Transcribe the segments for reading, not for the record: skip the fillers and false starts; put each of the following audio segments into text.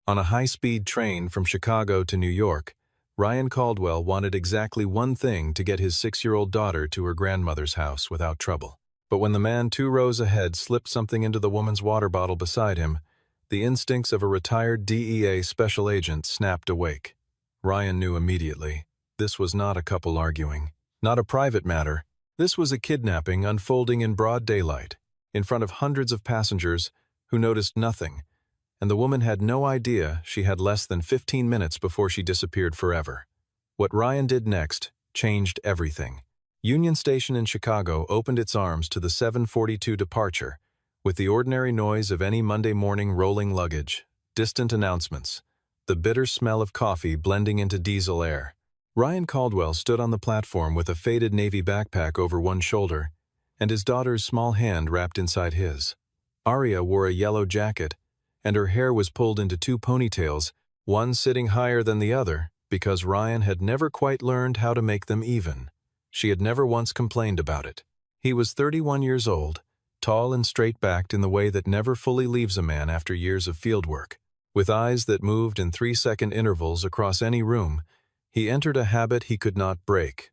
On a high-speed train from Chicago to New York, Ryan Caldwell wanted exactly one thing: to get his 6-year-old daughter to her grandmother's house without trouble. But when the man 2 rows ahead slipped something into the woman's water bottle beside him, the instincts of a retired DEA special agent snapped awake. Ryan knew immediately. This was not a couple arguing, not a private matter. This was a kidnapping unfolding in broad daylight, in front of hundreds of passengers who noticed nothing, and the woman had no idea she had less than 15 minutes before she disappeared forever. What Ryan did next changed everything. Union Station in Chicago opened its arms to the 7:42 departure, with the ordinary noise of any Monday morning rolling luggage, distant announcements, the bitter smell of coffee blending into diesel air. Ryan Caldwell stood on the platform with a faded navy backpack over one shoulder and his daughter's small hand wrapped inside his. Aria wore a yellow jacket, and her hair was pulled into 2 ponytails, one sitting higher than the other, because Ryan had never quite learned how to make them even. She had never once complained about it. He was 31 years old, tall and straight-backed in the way that never fully leaves a man after years of field work. With eyes that moved in 3-second intervals across any room, he entered a habit he could not break,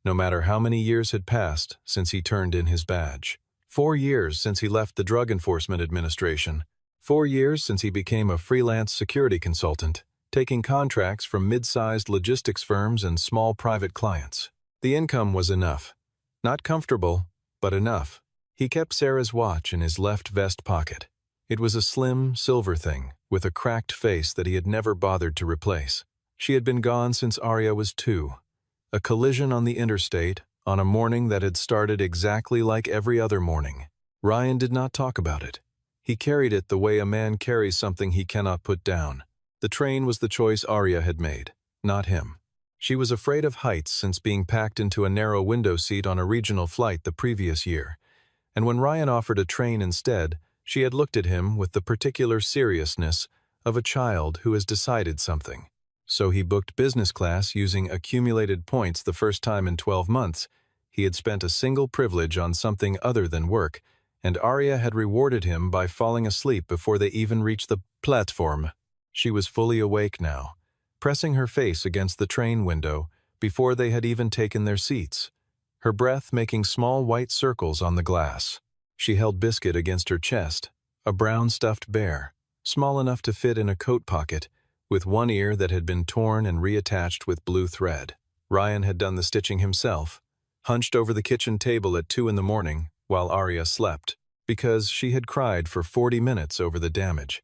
no matter how many years had passed since he turned in his badge. 4 years since he left the Drug Enforcement Administration. 4 years since he became a freelance security consultant, taking contracts from mid-sized logistics firms and small private clients. The income was enough. Not comfortable, but enough. He kept Sarah's watch in his left vest pocket. It was a slim, silver thing, with a cracked face that he had never bothered to replace. She had been gone since Aria was 2. A collision on the interstate, on a morning that had started exactly like every other morning. Ryan did not talk about it. He carried it the way a man carries something he cannot put down. The train was the choice Aria had made, not him. She was afraid of heights since being packed into a narrow window seat on a regional flight the previous year, and when Ryan offered a train instead, she had looked at him with the particular seriousness of a child who has decided something. So he booked business class using accumulated points the first time in 12 months. He had spent a single privilege on something other than work, and Aria had rewarded him by falling asleep before they even reached the platform. She was fully awake now, pressing her face against the train window before they had even taken their seats, her breath making small white circles on the glass. She held Biscuit against her chest, a brown stuffed bear, small enough to fit in a coat pocket, with one ear that had been torn and reattached with blue thread. Ryan had done the stitching himself, hunched over the kitchen table at 2 in the morning while Aria slept, because she had cried for 40 minutes over the damage,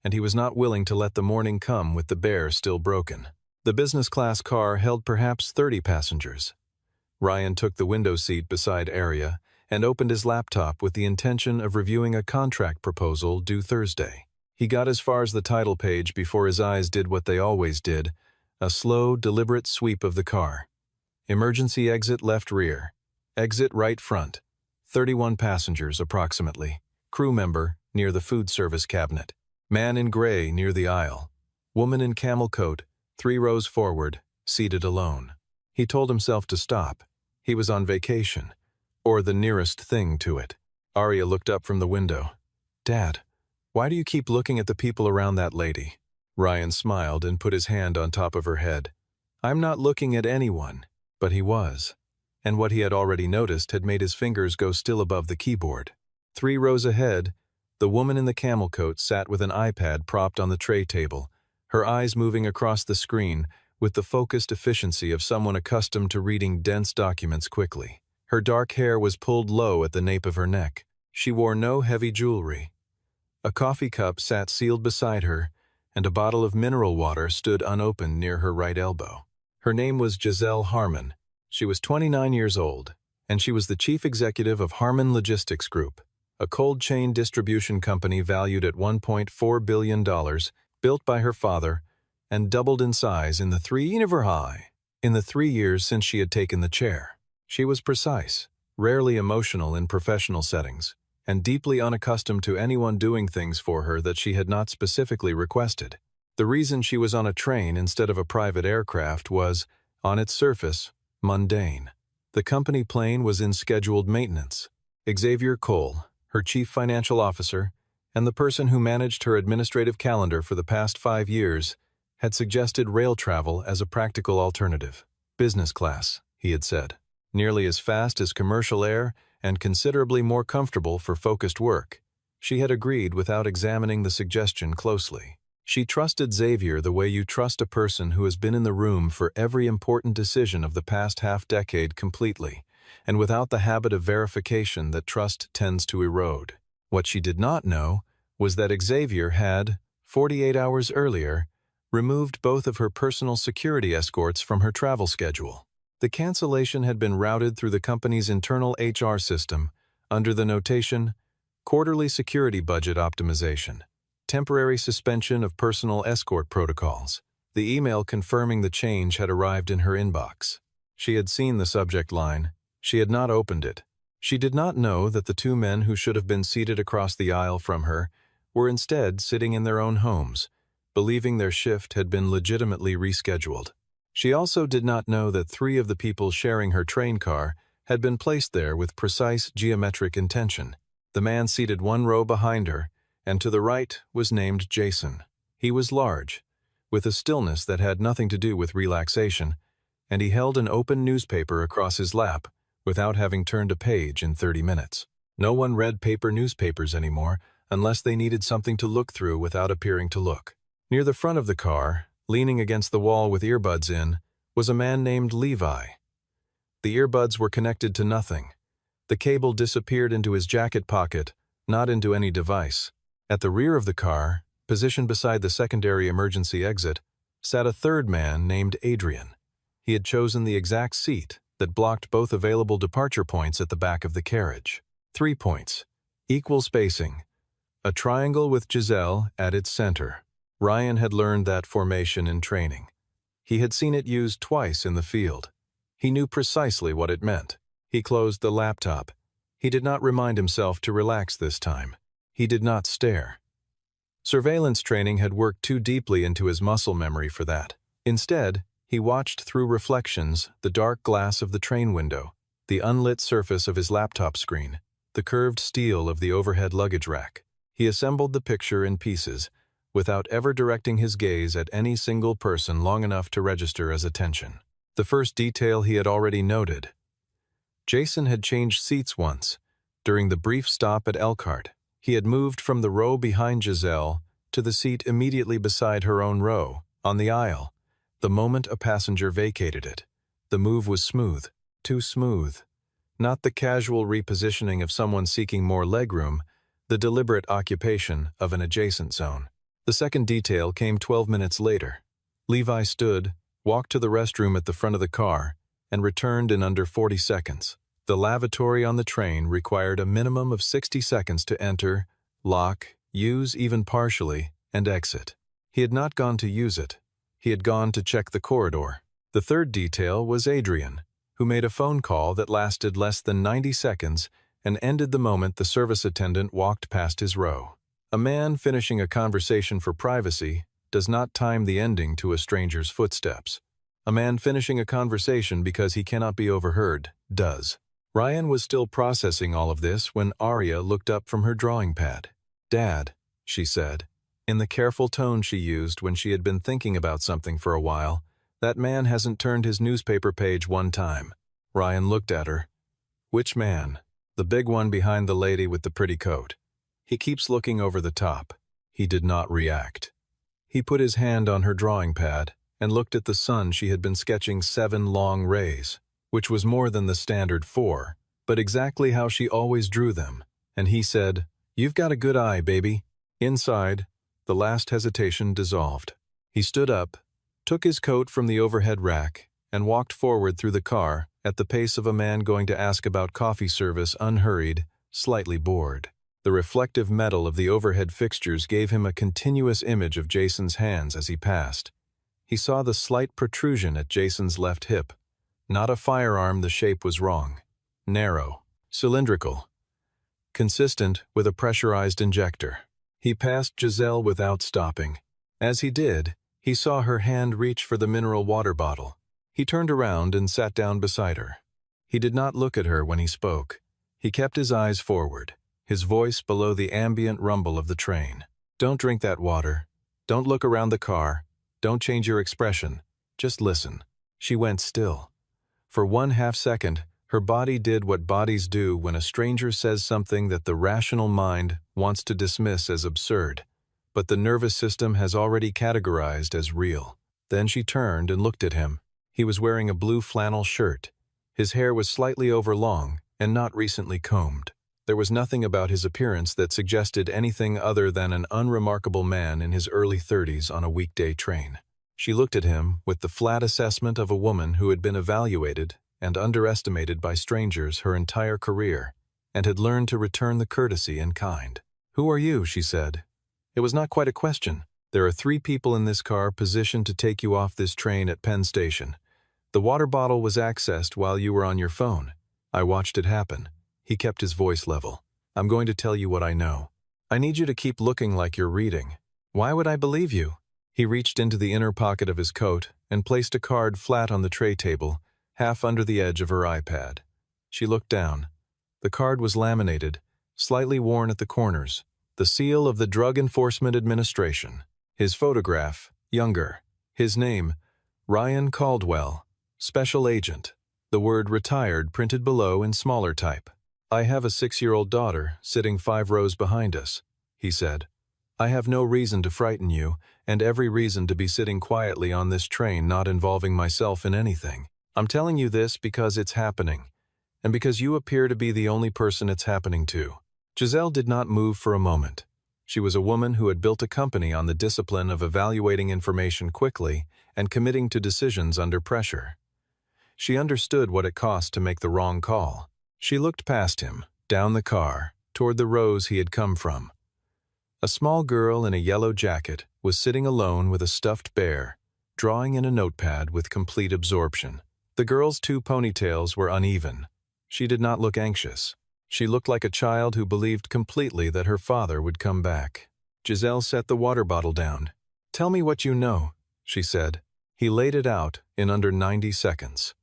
and he was not willing to let the morning come with the bear still broken. The business class car held perhaps 30 passengers. Ryan took the window seat beside Aria and opened his laptop with the intention of reviewing a contract proposal due Thursday. He got as far as the title page before his eyes did what they always did, a slow, deliberate sweep of the car. Emergency exit left rear. Exit right front. 31 passengers approximately. Crew member near the food service cabinet. Man in gray near the aisle. Woman in camel coat, 3 rows forward, seated alone. He told himself to stop. He was on vacation, or the nearest thing to it. Aria looked up from the window. "Dad, why do you keep looking at the people around that lady?" Ryan smiled and put his hand on top of her head. "I'm not looking at anyone," but he was. And what he had already noticed had made his fingers go still above the keyboard. 3 rows ahead, the woman in the camel coat sat with an iPad propped on the tray table, her eyes moving across the screen with the focused efficiency of someone accustomed to reading dense documents quickly. Her dark hair was pulled low at the nape of her neck. She wore no heavy jewelry. A coffee cup sat sealed beside her, and a bottle of mineral water stood unopened near her right elbow. Her name was Giselle Harmon. She was 29 years old, and she was the chief executive of Harmon Logistics Group, a cold chain distribution company valued at $1.4 billion, built by her father, and doubled in size in the 3 years since she had taken the chair. She was precise, rarely emotional in professional settings, and deeply unaccustomed to anyone doing things for her that she had not specifically requested. The reason she was on a train instead of a private aircraft was, on its surface, mundane. The company plane was in scheduled maintenance. Xavier Cole, her chief financial officer, and the person who managed her administrative calendar for the past 5 years had suggested rail travel as a practical alternative. Business class, he had said. Nearly as fast as commercial air and considerably more comfortable for focused work. She had agreed without examining the suggestion closely. She trusted Xavier the way you trust a person who has been in the room for every important decision of the past half-decade completely, and without the habit of verification that trust tends to erode. What she did not know was that Xavier had, 48 hours earlier, removed both of her personal security escorts from her travel schedule. The cancellation had been routed through the company's internal HR system under the notation, Quarterly Security Budget Optimization, Temporary Suspension of Personal Escort Protocols. The email confirming the change had arrived in her inbox. She had seen the subject line. She had not opened it. She did not know that the 2 men who should have been seated across the aisle from her were instead sitting in their own homes, believing their shift had been legitimately rescheduled. She also did not know that 3 of the people sharing her train car had been placed there with precise geometric intention. The man seated 1 row behind her, and to the right was named Jason. He was large, with a stillness that had nothing to do with relaxation, and he held an open newspaper across his lap without having turned a page in 30 minutes. No one read paper newspapers anymore unless they needed something to look through without appearing to look. Near the front of the car, leaning against the wall with earbuds in, was a man named Levi. The earbuds were connected to nothing. The cable disappeared into his jacket pocket, not into any device. At the rear of the car, positioned beside the secondary emergency exit, sat a 3rd man named Adrian. He had chosen the exact seat that blocked both available departure points at the back of the carriage. 3 points, equal spacing, a triangle with Giselle at its center. Ryan had learned that formation in training. He had seen it used twice in the field. He knew precisely what it meant. He closed the laptop. He did not remind himself to relax this time. He did not stare. Surveillance training had worked too deeply into his muscle memory for that. Instead, he watched through reflections the dark glass of the train window, the unlit surface of his laptop screen, the curved steel of the overhead luggage rack. He assembled the picture in pieces, without ever directing his gaze at any single person long enough to register as attention. The first detail he had already noted. Jason had changed seats once, during the brief stop at Elkhart. He had moved from the row behind Giselle to the seat immediately beside her own row, on the aisle, the moment a passenger vacated it. The move was smooth, too smooth. Not the casual repositioning of someone seeking more legroom, the deliberate occupation of an adjacent zone. The second detail came 12 minutes later. Levi stood, walked to the restroom at the front of the car, and returned in under 40 seconds. The lavatory on the train required a minimum of 60 seconds to enter, lock, use even partially, and exit. He had not gone to use it. He had gone to check the corridor. The third detail was Adrian, who made a phone call that lasted less than 90 seconds and ended the moment the service attendant walked past his row. A man finishing a conversation for privacy does not time the ending to a stranger's footsteps. A man finishing a conversation because he cannot be overheard does. Ryan was still processing all of this when Arya looked up from her drawing pad. "Dad," she said, in the careful tone she used when she had been thinking about something for a while, "that man hasn't turned his newspaper page one time." Ryan looked at her. "Which man?" "The big one behind the lady with the pretty coat. He keeps looking over the top." He did not react. He put his hand on her drawing pad and looked at the sun she had been sketching 7 long rays, which was more than the standard 4, but exactly how she always drew them, and he said, "You've got a good eye, baby." Inside, the last hesitation dissolved. He stood up, took his coat from the overhead rack, and walked forward through the car at the pace of a man going to ask about coffee service, unhurried, slightly bored. The reflective metal of the overhead fixtures gave him a continuous image of Jason's hands as he passed. He saw the slight protrusion at Jason's left hip. Not a firearm, the shape was wrong. Narrow, cylindrical, consistent with a pressurized injector. He passed Giselle without stopping. As he did, he saw her hand reach for the mineral water bottle. He turned around and sat down beside her. He did not look at her when he spoke. He kept his eyes forward, his voice below the ambient rumble of the train. "Don't drink that water. Don't look around the car. Don't change your expression. Just listen." She went still. For 1/2 second, her body did what bodies do when a stranger says something that the rational mind wants to dismiss as absurd, but the nervous system has already categorized as real. Then she turned and looked at him. He was wearing a blue flannel shirt. His hair was slightly overlong and not recently combed. There was nothing about his appearance that suggested anything other than an unremarkable man in his early 30s on a weekday train. She looked at him with the flat assessment of a woman who had been evaluated and underestimated by strangers her entire career, and had learned to return the courtesy in kind. "Who are you?" she said. It was not quite a question. "There are 3 people in this car positioned to take you off this train at Penn Station. The water bottle was accessed while you were on your phone. I watched it happen." He kept his voice level. "I'm going to tell you what I know. I need you to keep looking like you're reading." "Why would I believe you?" He reached into the inner pocket of his coat and placed a card flat on the tray table, half under the edge of her iPad. She looked down. The card was laminated, slightly worn at the corners, the seal of the Drug Enforcement Administration. His photograph, younger. His name, Ryan Caldwell, Special Agent. The word retired printed below in smaller type. "I have a 6-year-old daughter sitting 5 rows behind us," he said. "I have no reason to frighten you, and every reason to be sitting quietly on this train not involving myself in anything. I'm telling you this because it's happening, and because you appear to be the only person it's happening to." Giselle did not move for a moment. She was a woman who had built a company on the discipline of evaluating information quickly and committing to decisions under pressure. She understood what it cost to make the wrong call. She looked past him, down the car, toward the rows he had come from. A small girl in a yellow jacket was sitting alone with a stuffed bear, drawing in a notepad with complete absorption. The girl's 2 ponytails were uneven. She did not look anxious. She looked like a child who believed completely that her father would come back. Giselle set the water bottle down. "Tell me what you know," she said. He laid it out in under 90 seconds.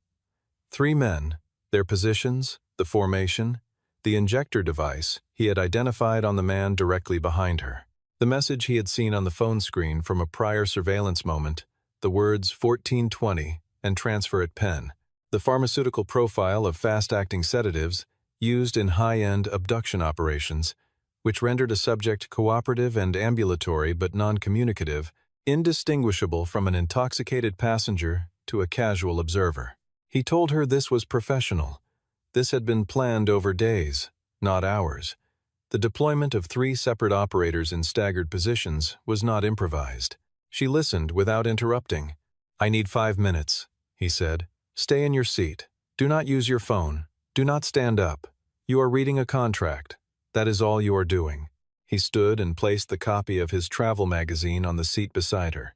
3 men, their positions, the formation, the injector device he had identified on the man directly behind her. The message he had seen on the phone screen from a prior surveillance moment, the words 1420 and transfer at Penn. The pharmaceutical profile of fast-acting sedatives used in high-end abduction operations, which rendered a subject cooperative and ambulatory but non-communicative, indistinguishable from an intoxicated passenger to a casual observer. He told her this was professional. This had been planned over days, not hours. The deployment of 3 separate operators in staggered positions was not improvised. She listened without interrupting. "I need 5 minutes," he said. "Stay in your seat. Do not use your phone. Do not stand up. You are reading a contract. That is all you are doing." He stood and placed the copy of his travel magazine on the seat beside her.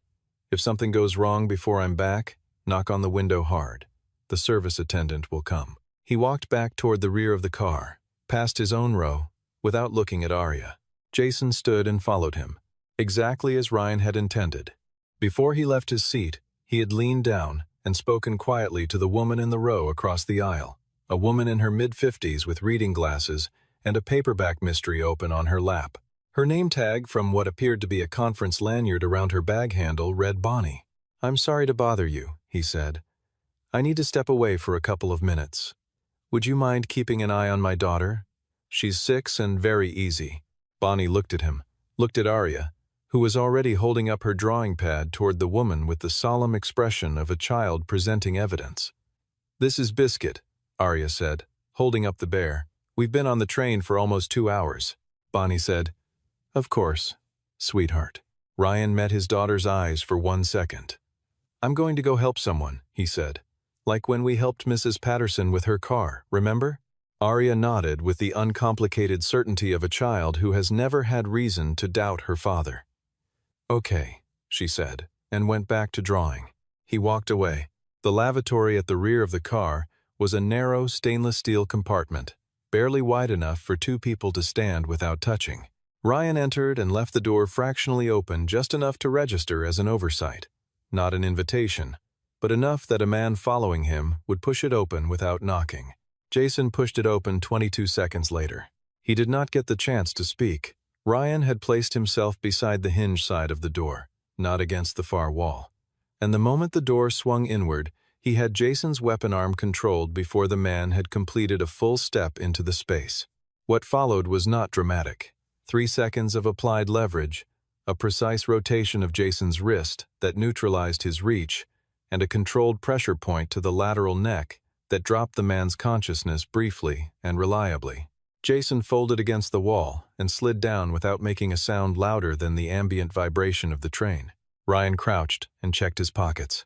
"If something goes wrong before I'm back, knock on the window hard. The service attendant will come." He walked back toward the rear of the car, past his own row, without looking at Arya. Jason stood and followed him, exactly as Ryan had intended. Before he left his seat, he had leaned down and spoken quietly to the woman in the row across the aisle, a woman in her mid-50s with reading glasses and a paperback mystery open on her lap. Her name tag from what appeared to be a conference lanyard around her bag handle read Bonnie. "I'm sorry to bother you," he said. "I need to step away for a couple of minutes. Would you mind keeping an eye on my daughter? She's 6 and very easy." Bonnie looked at him, looked at Arya, who was already holding up her drawing pad toward the woman with the solemn expression of a child presenting evidence. "This is Biscuit," Arya said, holding up the bear. "We've been on the train for almost 2 hours." Bonnie said, "Of course, sweetheart." Ryan met his daughter's eyes for 1 second. "I'm going to go help someone," he said. "Like when we helped Mrs. Patterson with her car, remember?" Arya nodded with the uncomplicated certainty of a child who has never had reason to doubt her father. "Okay," she said, and went back to drawing. He walked away. The lavatory at the rear of the car was a narrow stainless steel compartment, barely wide enough for 2 people to stand without touching. Ryan entered and left the door fractionally open just enough to register as an oversight. Not an invitation, but enough that a man following him would push it open without knocking. Jason pushed it open 22 seconds later. He did not get the chance to speak. Ryan had placed himself beside the hinge side of the door, not against the far wall. And the moment the door swung inward, he had Jason's weapon arm controlled before the man had completed a full step into the space. What followed was not dramatic. 3 seconds of applied leverage, a precise rotation of Jason's wrist that neutralized his reach, and a controlled pressure point to the lateral neck that dropped the man's consciousness briefly and reliably. Jason folded against the wall and slid down without making a sound louder than the ambient vibration of the train. Ryan crouched and checked his pockets.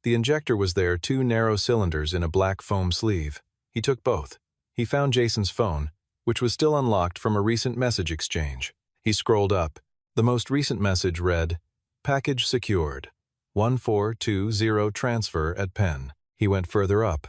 The injector was there, 2 narrow cylinders in a black foam sleeve. He took both. He found Jason's phone, which was still unlocked from a recent message exchange. He scrolled up. The most recent message read, "Package secured. 1420 transfer at Penn." He went further up.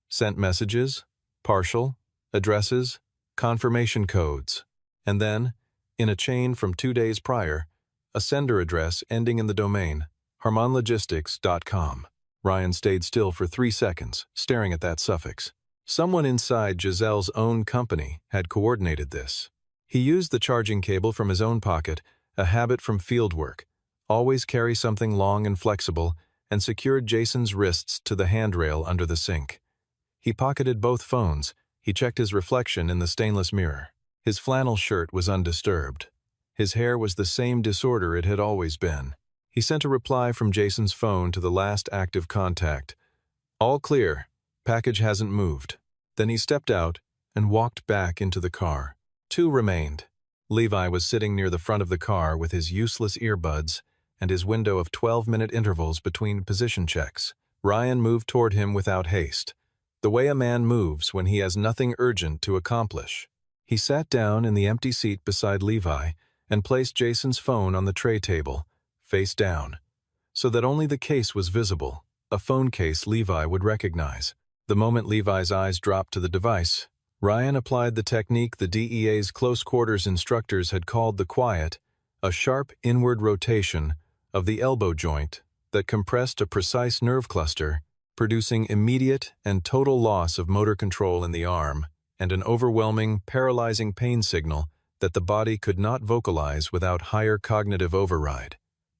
Sent messages, partial, addresses, confirmation codes. And then, in a chain from 2 days prior, a sender address ending in the domain, harmonlogistics.com. Ryan stayed still for 3 seconds, staring at that suffix. Someone inside Giselle's own company had coordinated this. He used the charging cable from his own pocket, a habit from fieldwork. Always carry something long and flexible, and secured Jason's wrists to the handrail under the sink. He pocketed both phones. He checked his reflection in the stainless mirror. His flannel shirt was undisturbed. His hair was the same disorder it had always been. He sent a reply from Jason's phone to the last active contact. "All clear. Package hasn't moved." Then he stepped out and walked back into the car. 2 remained. Levi was sitting near the front of the car with his useless earbuds and his window of 12-minute intervals between position checks. Ryan moved toward him without haste, the way a man moves when he has nothing urgent to accomplish. He sat down in the empty seat beside Levi and placed Jason's phone on the tray table, face down, so that only the case was visible, a phone case Levi would recognize. The moment Levi's eyes dropped to the device, Ryan applied the technique the DEA's close quarters instructors had called the quiet, a sharp inward rotation of the elbow joint that compressed a precise nerve cluster, producing immediate and total loss of motor control in the arm and an overwhelming, paralyzing pain signal that the body could not vocalize without higher cognitive override.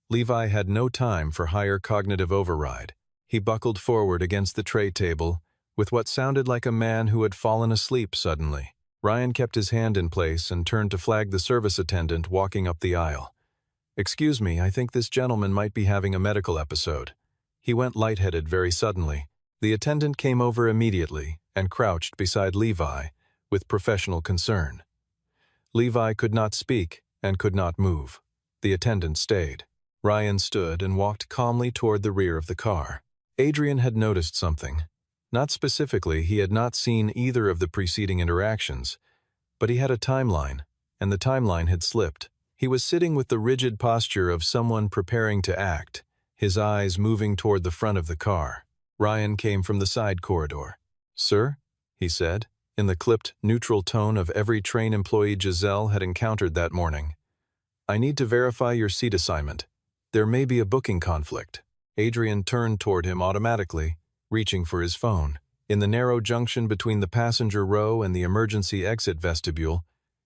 Levi had no time for higher cognitive override. He buckled forward against the tray table with what sounded like a man who had fallen asleep suddenly. Ryan kept his hand in place and turned to flag the service attendant walking up the aisle. "Excuse me, I think this gentleman might be having a medical episode." He went lightheaded very suddenly. The attendant came over immediately and crouched beside Levi with professional concern. Levi could not speak and could not move. The attendant stayed. Ryan stood and walked calmly toward the rear of the car. Adrian had noticed something. Not specifically, he had not seen either of the preceding interactions, but he had a timeline, and the timeline had slipped. He was sitting with the rigid posture of someone preparing to act, his eyes moving toward the front of the car. Ryan came from the side corridor. "Sir?" he said, in the clipped, neutral tone of every train employee Giselle had encountered that morning. "I need to verify your seat assignment. There may be a booking conflict." Adrian turned toward him automatically, reaching for his phone. In the narrow junction between the passenger row and the emergency exit vestibule,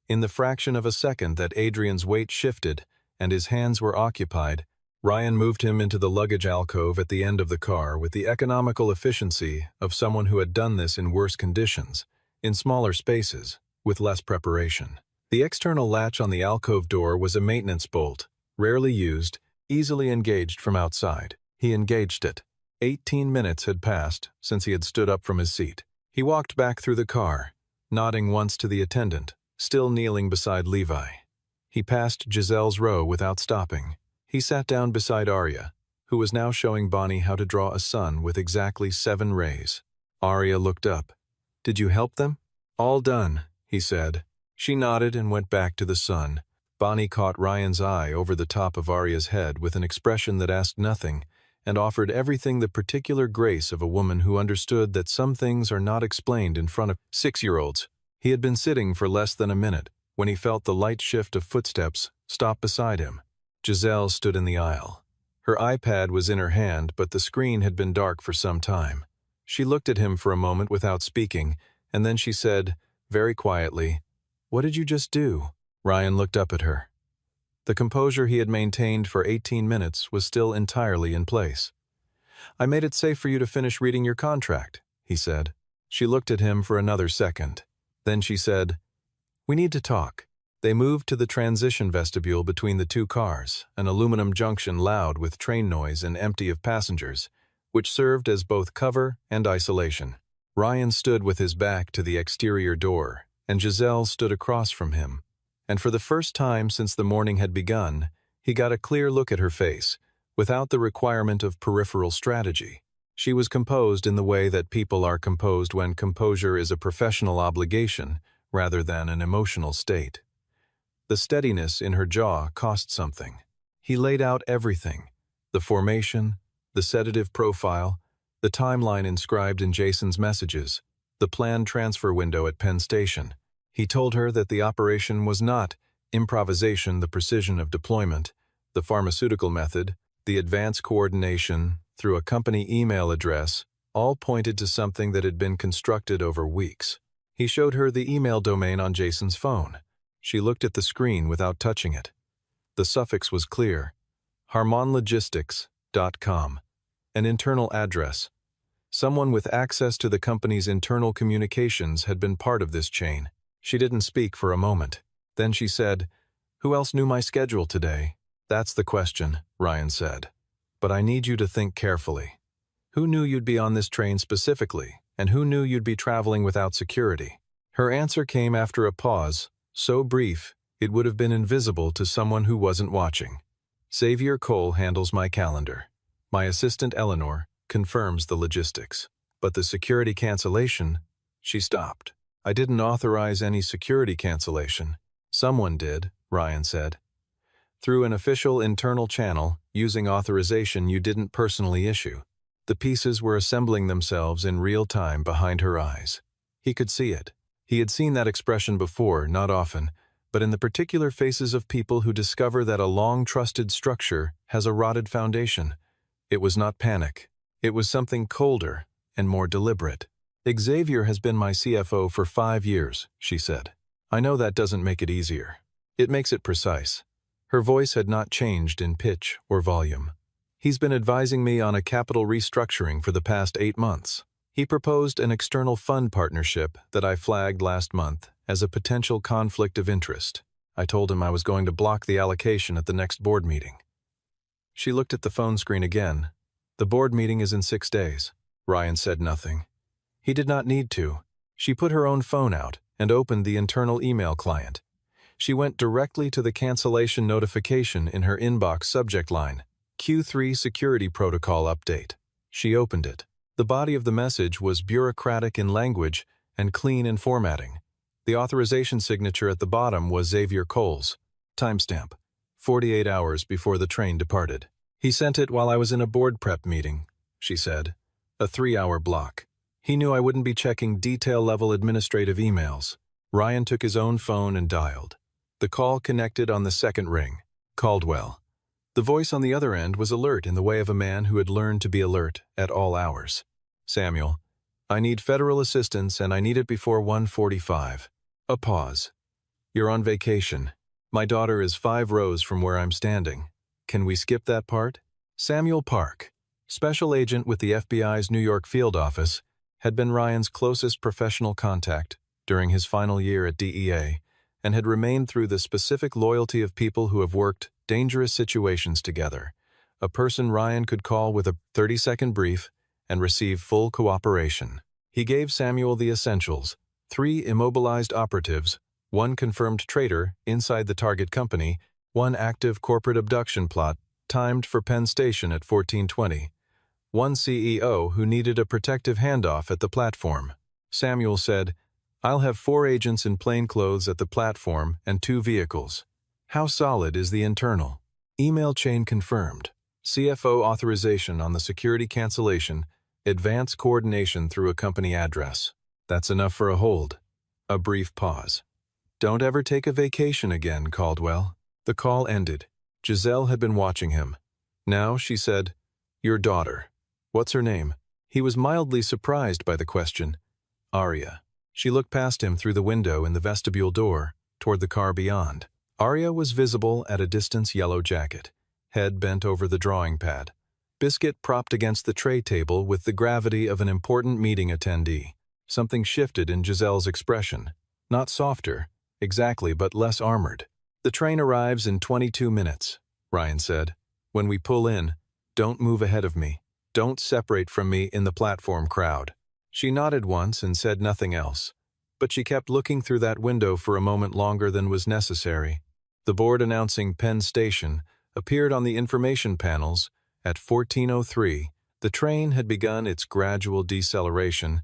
in the fraction of a second that Adrian's weight shifted and his hands were occupied, Ryan moved him into the luggage alcove at the end of the car with the economical efficiency of someone who had done this in worse conditions, in smaller spaces, with less preparation. The external latch on the alcove door was a maintenance bolt, rarely used, easily engaged from outside. He engaged it. 18 minutes had passed since he had stood up from his seat. He walked back through the car, nodding once to the attendant, still kneeling beside Levi. He passed Giselle's row without stopping. He sat down beside Arya, who was now showing Bonnie how to draw a sun with exactly 7 rays. Arya looked up. "Did you help them?" "All done," he said. She nodded and went back to the sun. Bonnie caught Ryan's eye over the top of Arya's head with an expression that asked nothing and offered everything the particular grace of a woman who understood that some things are not explained in front of 6-year-olds. He had been sitting for less than a minute when he felt the light shift of footsteps stop beside him. Giselle stood in the aisle. Her iPad was in her hand, but the screen had been dark for some time. She looked at him for a moment without speaking, and then she said, very quietly, What did you just do? Ryan looked up at her. The composure he had maintained for 18 minutes was still entirely in place. I made it safe for you to finish reading your contract, he said. She looked at him for another second. Then she said, We need to talk. They moved to the transition vestibule between the two cars, an aluminum junction loud with train noise and empty of passengers, which served as both cover and isolation. Ryan stood with his back to the exterior door, and Giselle stood across from him. And for the first time since the morning had begun, he got a clear look at her face, without the requirement of peripheral strategy. She was composed in the way that people are composed when composure is a professional obligation rather than an emotional state. The steadiness in her jaw cost something. He laid out everything: the formation, the sedative profile, the timeline inscribed in Jason's messages, the planned transfer window at Penn Station. He told her that the operation was not improvisation, the precision of deployment, the pharmaceutical method, the advance coordination through a company email address, all pointed to something that had been constructed over weeks. He showed her the email domain on Jason's phone. She looked at the screen without touching it. The suffix was clear: harmonlogistics.com. An internal address. Someone with access to the company's internal communications had been part of this chain. She didn't speak for a moment. Then she said, Who else knew my schedule today? That's the question, Ryan said. But I need you to think carefully. Who knew you'd be on this train specifically, and who knew you'd be traveling without security? Her answer came after a pause, so brief it would have been invisible to someone who wasn't watching. Xavier Cole handles my calendar. My assistant Eleanor confirms the logistics. But the security cancellation, she stopped. I didn't authorize any security cancellation. Someone did, Ryan said. Through an official internal channel, using authorization you didn't personally issue. The pieces were assembling themselves in real time behind her eyes. He could see it. He had seen that expression before, not often, but in the particular faces of people who discover that a long-trusted structure has a rotted foundation. It was not panic. It was something colder and more deliberate. Xavier has been my CFO for 5 years, she said. I know that doesn't make it easier. It makes it precise. Her voice had not changed in pitch or volume. He's been advising me on a capital restructuring for the past 8 months. He proposed an external fund partnership that I flagged last month as a potential conflict of interest. I told him I was going to block the allocation at the next board meeting. She looked at the phone screen again. The board meeting is in 6 days. Ryan said nothing. He did not need to. She put her own phone out and opened the internal email client. She went directly to the cancellation notification in her inbox subject line, Q3 Security Protocol Update. She opened it. The body of the message was bureaucratic in language and clean in formatting. The authorization signature at the bottom was Xavier Cole's. Timestamp: 48 hours before the train departed. He sent it while I was in a board prep meeting, she said. A 3-hour block. He knew I wouldn't be checking detail-level administrative emails. Ryan took his own phone and dialed. The call connected on the second ring. Caldwell. The voice on the other end was alert in the way of a man who had learned to be alert at all hours. Samuel, I need federal assistance and I need it before 1:45. A pause. You're on vacation. My daughter is 5 rows from where I'm standing. Can we skip that part? Samuel Park, special agent with the FBI's New York field office, had been Ryan's closest professional contact during his final year at DEA and had remained through the specific loyalty of people who have worked dangerous situations together, a person Ryan could call with a 30-second brief and receive full cooperation. He gave Samuel the essentials: 3 immobilized operatives, 1 confirmed traitor inside the target company, 1 active corporate abduction plot timed for Penn Station at 14:20, 1 CEO who needed a protective handoff at the platform. Samuel said, I'll have 4 agents in plainclothes at the platform and 2 vehicles. How solid is the internal? Email chain confirmed. CFO authorization on the security cancellation, advance coordination through a company address. That's enough for a hold. A brief pause. Don't ever take a vacation again, Caldwell. The call ended. Giselle had been watching him. Now, she said, Your daughter. What's her name? He was mildly surprised by the question. Aria. She looked past him through the window in the vestibule door, toward the car beyond. Arya was visible at a distance, yellow jacket, head bent over the drawing pad. Biscuit propped against the tray table with the gravity of an important meeting attendee. Something shifted in Giselle's expression. Not softer, exactly, but less armored. "The train arrives in 22 minutes, Ryan said. "When we pull in, don't move ahead of me. Don't separate from me in the platform crowd." She nodded once and said nothing else, but she kept looking through that window for a moment longer than was necessary. The board announcing Penn Station appeared on the information panels. At 14:03, the train had begun its gradual deceleration,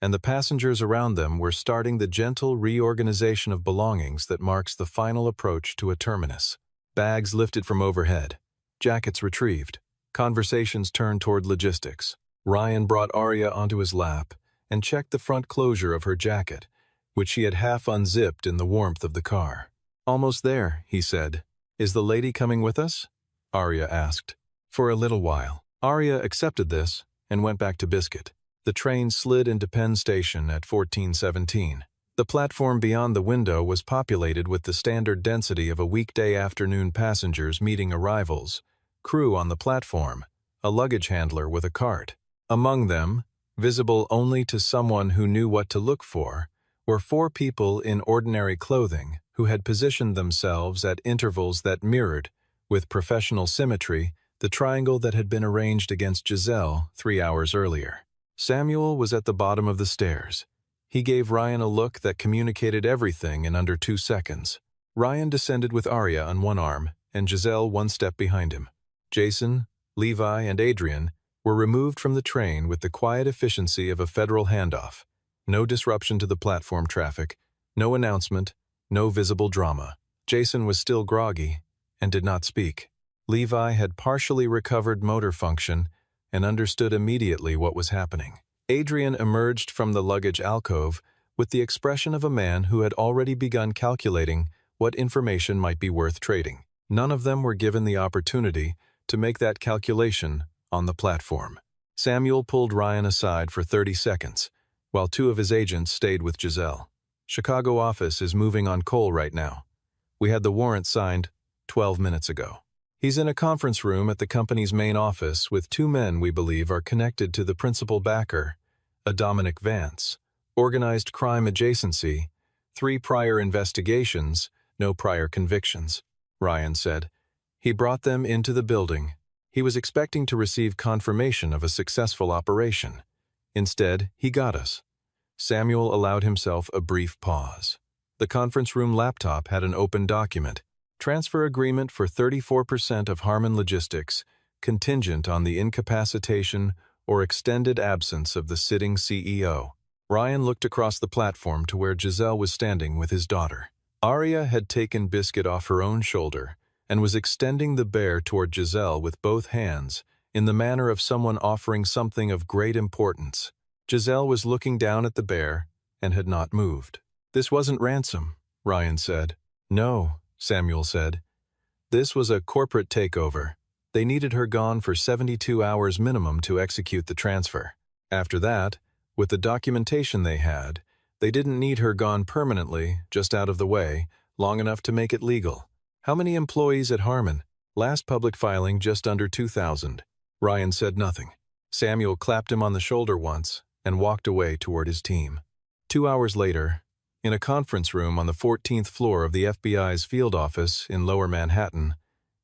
and the passengers around them were starting the gentle reorganization of belongings that marks the final approach to a terminus. Bags lifted from overhead, jackets retrieved, conversations turned toward logistics. Ryan brought Arya onto his lap and checked the front closure of her jacket, which she had half unzipped in the warmth of the car. "Almost there," he said. "Is the lady coming with us?" Arya asked. "For a little while." Arya accepted this and went back to Biscuit. The train slid into Penn Station at 14:17. The platform beyond the window was populated with the standard density of a weekday afternoon, passengers meeting arrivals, crew on the platform, a luggage handler with a cart. Among them, visible only to someone who knew what to look for, were 4 people in ordinary clothing who had positioned themselves at intervals that mirrored, with professional symmetry, the triangle that had been arranged against Giselle 3 hours earlier. Samuel was at the bottom of the stairs. He gave Ryan a look that communicated everything in under 2 seconds. Ryan descended with Arya on one arm and Giselle 1 step behind him. Jason, Levi, and Adrian were removed from the train with the quiet efficiency of a federal handoff. No disruption to the platform traffic, no announcement, no visible drama. Jason was still groggy and did not speak. Levi had partially recovered motor function and understood immediately what was happening. Adrian emerged from the luggage alcove with the expression of a man who had already begun calculating what information might be worth trading. None of them were given the opportunity to make that calculation on the platform. Samuel pulled Ryan aside for 30 seconds, while 2 of his agents stayed with Giselle. "Chicago office is moving on Cole right now. We had the warrant signed 12 minutes ago. He's in a conference room at the company's main office with 2 men we believe are connected to the principal backer, a Dominic Vance. Organized crime adjacency, 3 prior investigations, no prior convictions," Ryan said. He brought them into the building. He was expecting to receive confirmation of a successful operation. Instead, he got us. Samuel allowed himself a brief pause. The conference room laptop had an open document. Transfer agreement for 34% of Harmon Logistics, contingent on the incapacitation or extended absence of the sitting CEO. Ryan looked across the platform to where Giselle was standing with his daughter. Arya had taken Biscuit off her own shoulder and was extending the bear toward Giselle with both hands in the manner of someone offering something of great importance. Giselle was looking down at the bear and had not moved. "This wasn't ransom," Ryan said. "No," Samuel said. "This was a corporate takeover. They needed her gone for 72 hours minimum to execute the transfer. After that, with the documentation they had, they didn't need her gone permanently, just out of the way, long enough to make it legal. How many employees at Harmon? Last public filing just under 2,000. Ryan said nothing. Samuel clapped him on the shoulder once and walked away toward his team. 2 hours later, in a conference room on the 14th floor of the FBI's field office in Lower Manhattan,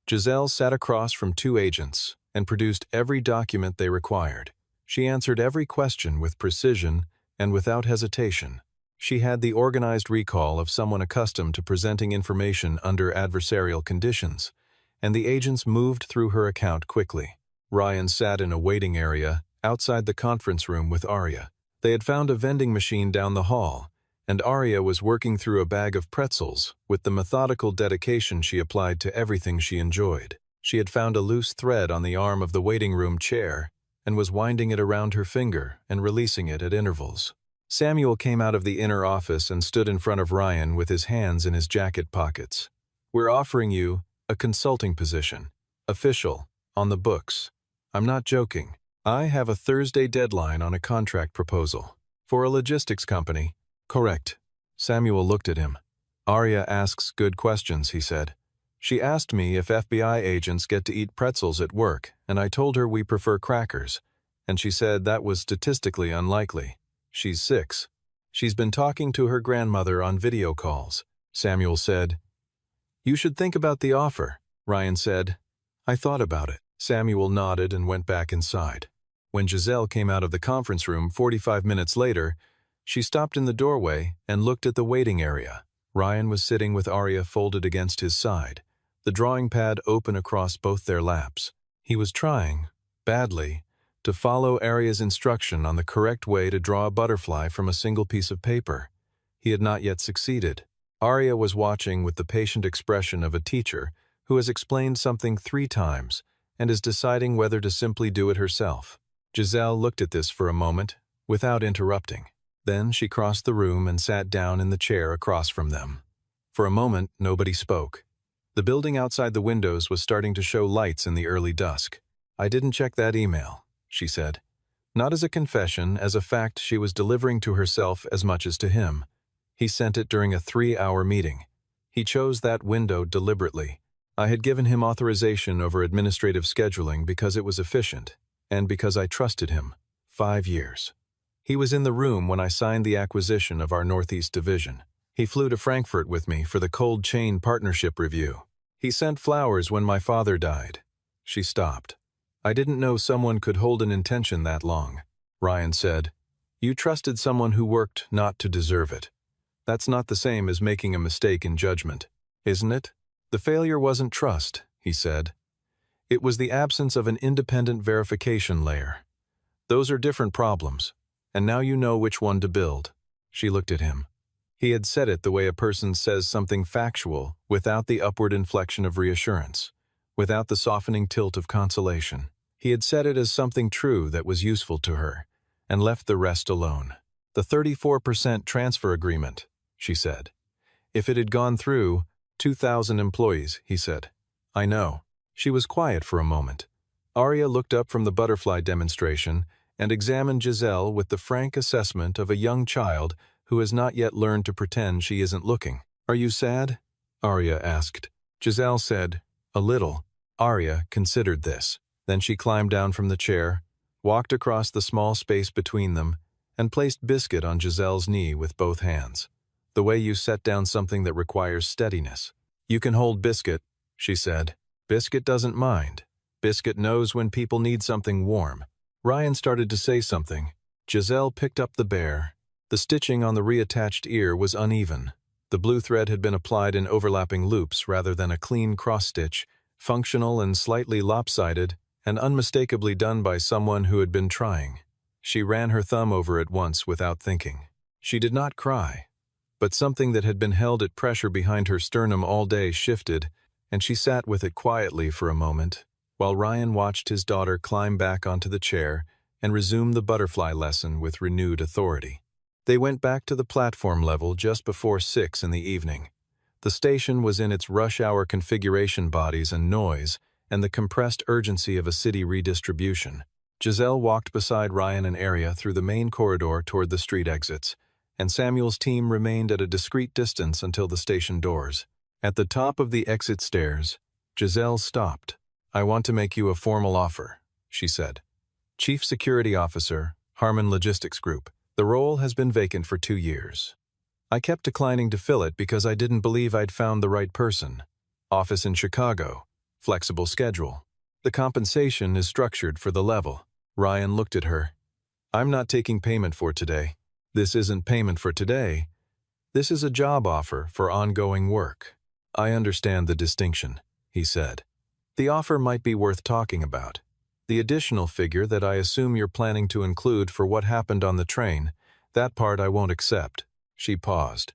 Giselle sat across from 2 agents and produced every document they required. She answered every question with precision and without hesitation. She had the organized recall of someone accustomed to presenting information under adversarial conditions, and the agents moved through her account quickly. Ryan sat in a waiting area outside the conference room with Arya. They had found a vending machine down the hall, and Arya was working through a bag of pretzels with the methodical dedication she applied to everything she enjoyed. She had found a loose thread on the arm of the waiting room chair and was winding it around her finger and releasing it at intervals. Samuel came out of the inner office and stood in front of Ryan with his hands in his jacket pockets. "We're offering you a consulting position. Official, on the books. I'm not joking. I have a Thursday deadline on a contract proposal. For a logistics company." "Correct." Samuel looked at him. Arya asks good questions, he said. She asked me if FBI agents get to eat pretzels at work, and I told her we prefer crackers. And she said that was statistically unlikely. She's 6. She's been talking to her grandmother on video calls. Samuel said. You should think about the offer, Ryan said. I thought about it. Samuel nodded and went back inside. When Giselle came out of the conference room 45 minutes later, she stopped in the doorway and looked at the waiting area. Ryan was sitting with Arya folded against his side, the drawing pad open across both their laps. He was trying, badly, to follow Arya's instruction on the correct way to draw a butterfly from a single piece of paper. He had not yet succeeded. Arya was watching with the patient expression of a teacher who has explained something 3 times and is deciding whether to simply do it herself. Giselle looked at this for a moment, without interrupting. Then she crossed the room and sat down in the chair across from them. For a moment, nobody spoke. The building outside the windows was starting to show lights in the early dusk. I didn't check that email, she said. Not as a confession, as a fact she was delivering to herself as much as to him. He sent it during a 3-hour meeting. He chose that window deliberately. I had given him authorization over administrative scheduling because it was efficient, and because I trusted him. 5 years. He was in the room when I signed the acquisition of our Northeast Division. He flew to Frankfurt with me for the cold chain partnership review. He sent flowers when my father died. She stopped. I didn't know someone could hold an intention that long. Ryan said, You trusted someone who worked not to deserve it. That's not the same as making a mistake in judgment, isn't it? The failure wasn't trust, he said. It was the absence of an independent verification layer. Those are different problems, and now you know which one to build. She looked at him. He had said it the way a person says something factual, without the upward inflection of reassurance, without the softening tilt of consolation. He had said it as something true that was useful to her, and left the rest alone. The 34% transfer agreement, she said. If it had gone through, 2,000 employees, he said. I know. She was quiet for a moment. Arya looked up from the butterfly demonstration and examined Giselle with the frank assessment of a young child who has not yet learned to pretend she isn't looking. Are you sad? Arya asked. Giselle said, A little. Arya considered this. Then she climbed down from the chair, walked across the small space between them, and placed Biscuit on Giselle's knee with both hands. The way you set down something that requires steadiness. You can hold Biscuit, she said. Biscuit doesn't mind. Biscuit knows when people need something warm. Ryan started to say something. Giselle picked up the bear. The stitching on the reattached ear was uneven. The blue thread had been applied in overlapping loops rather than a clean cross-stitch, functional and slightly lopsided, and unmistakably done by someone who had been trying. She ran her thumb over it once without thinking. She did not cry, but something that had been held at pressure behind her sternum all day shifted, and she sat with it quietly for a moment, while Ryan watched his daughter climb back onto the chair and resume the butterfly lesson with renewed authority. They went back to the platform level just before 6 in the evening. The station was in its rush-hour configuration bodies and noise, and the compressed urgency of a city redistribution. Giselle walked beside Ryan and Arya through the main corridor toward the street exits, and Samuel's team remained at a discreet distance until the station doors. At the top of the exit stairs, Giselle stopped. I want to make you a formal offer, she said. Chief Security Officer, Harmon Logistics Group. The role has been vacant for 2 years. I kept declining to fill it because I didn't believe I'd found the right person. Office in Chicago. Flexible schedule. The compensation is structured for the level. Ryan looked at her. I'm not taking payment for today. This isn't payment for today. This is a job offer for ongoing work. I understand the distinction, he said. The offer might be worth talking about. The additional figure that I assume you're planning to include for what happened on the train, that part I won't accept. She paused.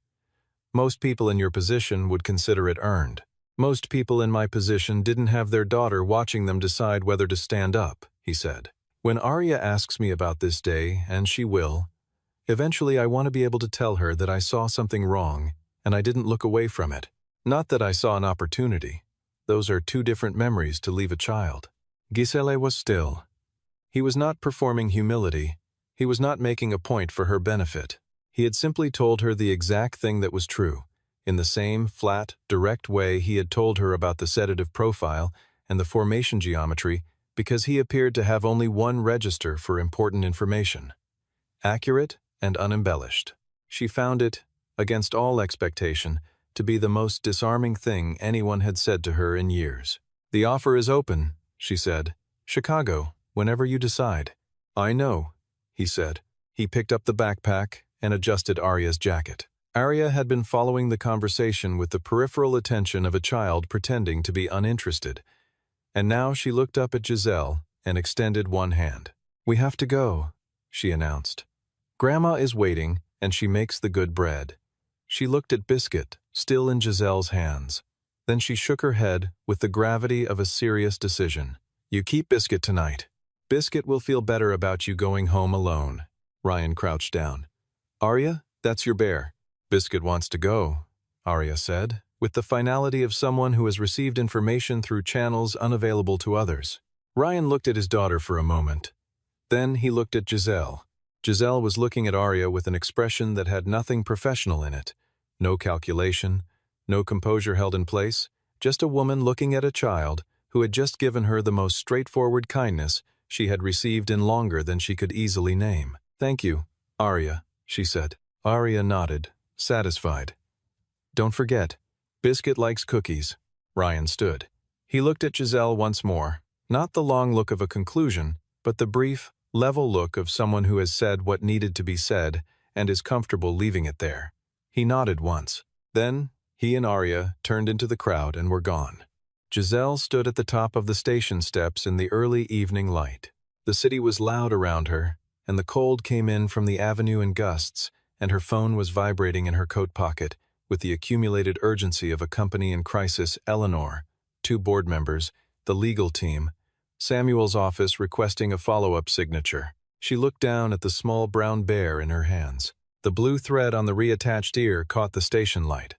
Most people in your position would consider it earned. Most people in my position didn't have their daughter watching them decide whether to stand up, he said. When Arya asks me about this day, and she will, eventually I want to be able to tell her that I saw something wrong, and I didn't look away from it. Not that I saw an opportunity. Those are 2 different memories to leave a child. Giselle was still. He was not performing humility. He was not making a point for her benefit. He had simply told her the exact thing that was true, in the same flat, direct way he had told her about the sedative profile and the formation geometry, because he appeared to have only one register for important information. Accurate and unembellished. She found it, against all expectation, to be the most disarming thing anyone had said to her in years. "The offer is open," she said. "Chicago, whenever you decide." "I know," he said. He picked up the backpack and adjusted Arya's jacket. Arya had been following the conversation with the peripheral attention of a child pretending to be uninterested, and now she looked up at Giselle and extended one hand. "We have to go," she announced. "Grandma is waiting, and she makes the good bread." She looked at Biscuit, still in Giselle's hands. Then she shook her head with the gravity of a serious decision. "You keep Biscuit tonight. Biscuit will feel better about you going home alone." Ryan crouched down. "Arya, that's your bear." "Biscuit wants to go," Arya said, with the finality of someone who has received information through channels unavailable to others. Ryan looked at his daughter for a moment. Then he looked at Giselle. Giselle was looking at Arya with an expression that had nothing professional in it. No calculation, no composure held in place, just a woman looking at a child who had just given her the most straightforward kindness she had received in longer than she could easily name. "Thank you, Arya," she said. Arya nodded, satisfied. "Don't forget, Biscuit likes cookies." Ryan stood. He looked at Giselle once more, not the long look of a conclusion, but the brief, level look of someone who has said what needed to be said and is comfortable leaving it there. He nodded once. Then he and Arya turned into the crowd and were gone. Giselle stood at the top of the station steps in the early evening light. The city was loud around her, and the cold came in from the avenue in gusts, and her phone was vibrating in her coat pocket with the accumulated urgency of a company in crisis. Eleanor, 2 board members, the legal team, Samuel's office requesting a follow-up signature. She looked down at the small brown bear in her hands. The blue thread on the reattached ear caught the station light.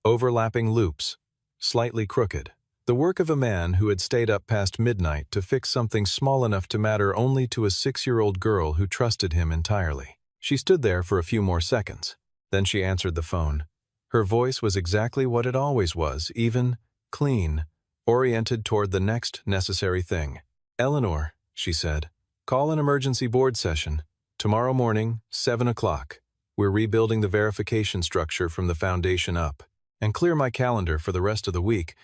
Overlapping loops, slightly crooked. The work of a man who had stayed up past midnight to fix something small enough to matter only to a 6-year-old girl who trusted him entirely. She stood there for a few more seconds. Then she answered the phone. Her voice was exactly what it always was, even, clean, oriented toward the next necessary thing. "Eleanor," she said, "call an emergency board session. Tomorrow morning, 7 o'clock. We're rebuilding the verification structure from the foundation up. And clear my calendar for the rest of the week.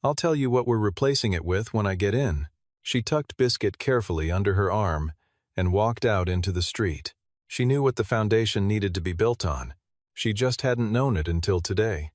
I'll tell you what we're replacing it with when I get in." She tucked Biscuit carefully under her arm and walked out into the street. She knew what the foundation needed to be built on. She just hadn't known it until today.